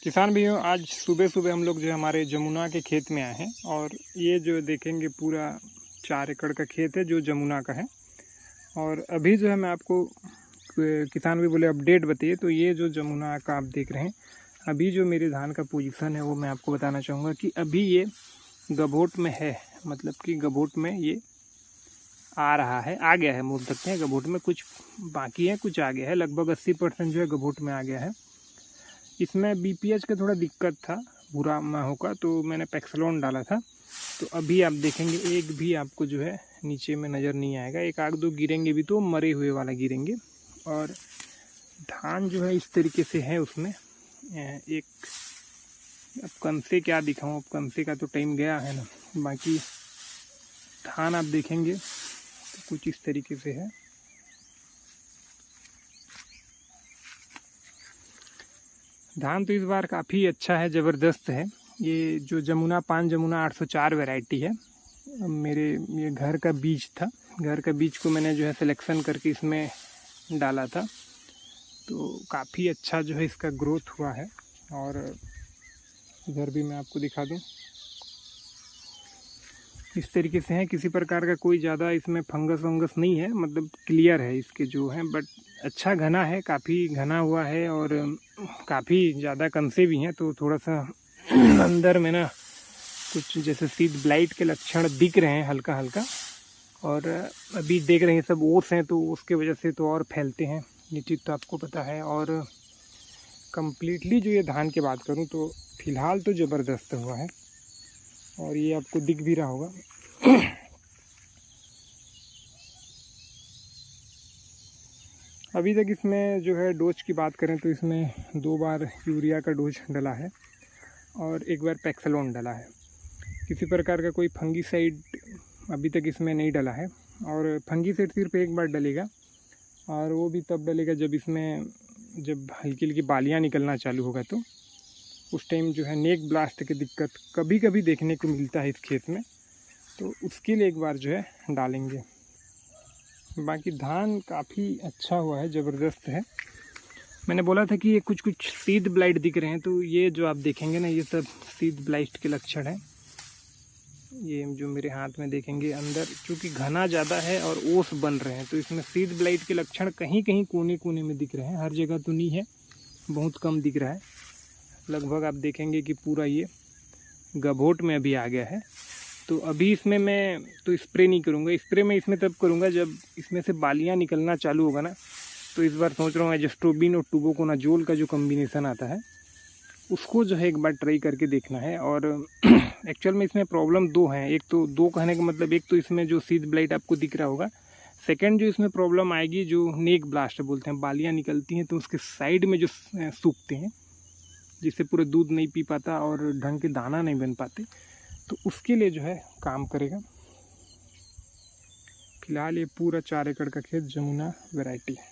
किसान भाइयों, आज सुबह सुबह हम लोग जो हमारे जमुना के खेत में आए हैं और ये जो देखेंगे पूरा 4 एकड़ का खेत है जो जमुना का है। और अभी जो है मैं आपको किसान भी बोले अपडेट बताइए। तो ये जो जमुना का आप देख रहे हैं, अभी जो मेरे धान का पोजीशन है वो मैं आपको बताना चाहूँगा कि अभी ये गभोट में है। मतलब कि गभोट में ये आ रहा है, आ गया है, बोल सकते हैं। गभोट में कुछ बाकी है, कुछ आ गया है। लगभग 80% जो है गभोट में आ गया है। इसमें BPH का थोड़ा दिक्कत था, भूरा माहो का, तो मैंने पैक्सलॉन डाला था। तो अभी आप देखेंगे एक भी आपको जो है नीचे में नज़र नहीं आएगा। एक आग दो गिरेंगे भी तो मरे हुए वाला गिरेंगे। और धान जो है इस तरीके से है। उसमें एक अब कंसे क्या दिखाऊं, अब कंसे का तो टाइम गया है ना। बाकी धान आप देखेंगे तो कुछ इस तरीके से है। धान तो इस बार काफ़ी अच्छा है, ज़बरदस्त है। ये जो जमुना 5 जमुना 804 वैरायटी है, मेरे ये घर का बीज था। घर का बीज को मैंने जो है सिलेक्शन करके इसमें डाला था। तो काफ़ी अच्छा जो है इसका ग्रोथ हुआ है। और इधर भी मैं आपको दिखा दूं, इस तरीके से है। किसी प्रकार का कोई ज़्यादा इसमें फंगस वंगस नहीं है, मतलब क्लियर है इसके जो हैं। बट अच्छा घना है, काफ़ी घना हुआ है और काफ़ी ज़्यादा कंसे भी हैं। तो थोड़ा सा अंदर में ना कुछ जैसे सीड ब्लाइट के लक्षण दिख रहे हैं हल्का हल्का। और अभी देख रहे हैं सब ओस हैं, तो उसके वजह से तो और फैलते हैं, ये चीज़ तो आपको पता है। और कम्प्लीटली जो ये धान की बात करूं तो फ़िलहाल तो ज़बरदस्त हुआ है और ये आपको दिख भी रहा होगा। अभी तक इसमें जो है डोज की बात करें तो इसमें 2 बार यूरिया का डोज डला है और 1 बार पैक्सलॉन डला है। किसी प्रकार का कोई फंगीसाइड अभी तक इसमें नहीं डला है। और फंगीसाइड सिर्फ 1 बार डलेगा और वो भी तब डलेगा जब हल्की हल्की बालियाँ निकलना चालू होगा। तो उस टाइम जो है नेक ब्लास्ट की दिक्कत कभी कभी देखने को मिलता है इस खेत में, तो उसके लिए 1 बार जो है डालेंगे। बाकी धान काफ़ी अच्छा हुआ है, ज़बरदस्त है। मैंने बोला था कि ये कुछ सीड ब्लाइट दिख रहे हैं, तो ये जो आप देखेंगे ना, ये सब सीड ब्लाइट के लक्षण है। ये जो मेरे हाथ में देखेंगे अंदर, चूँकि घना ज़्यादा है और ओस बन रहे हैं, तो इसमें सीड ब्लाइट के लक्षण कहीं कहीं कोने कोने में दिख रहे हैं। हर जगह तो नहीं है, बहुत कम दिख रहा है। लगभग आप देखेंगे कि पूरा ये गभोट में अभी आ गया है। तो अभी इसमें मैं तो स्प्रे नहीं करूँगा। स्प्रे मैं इसमें तब करूँगा जब इसमें से बालियाँ निकलना चालू होगा ना। तो इस बार सोच रहा हूँ एजस्ट्रोबिन और टुबोकोनाजोल का जो कम्बिनेसन आता है उसको जो है 1 बार ट्राई करके देखना है। और एक्चुअल में इसमें प्रॉब्लम 2 हैं। एक तो 2 कहने का मतलब, एक तो इसमें जो सीड ब्लाइट आपको दिख रहा होगा। सेकेंड जो इसमें प्रॉब्लम आएगी, जो नेक ब्लास्ट बोलते हैं, बालियाँ निकलती हैं तो उसके साइड में जो सूखते हैं, जिससे पूरे दूध नहीं पी पाता और ढंग के दाना नहीं बन पाते, तो उसके लिए जो है काम करेगा। फिलहाल ये पूरा 4 एकड़ का खेत जमुना वैरायटी है।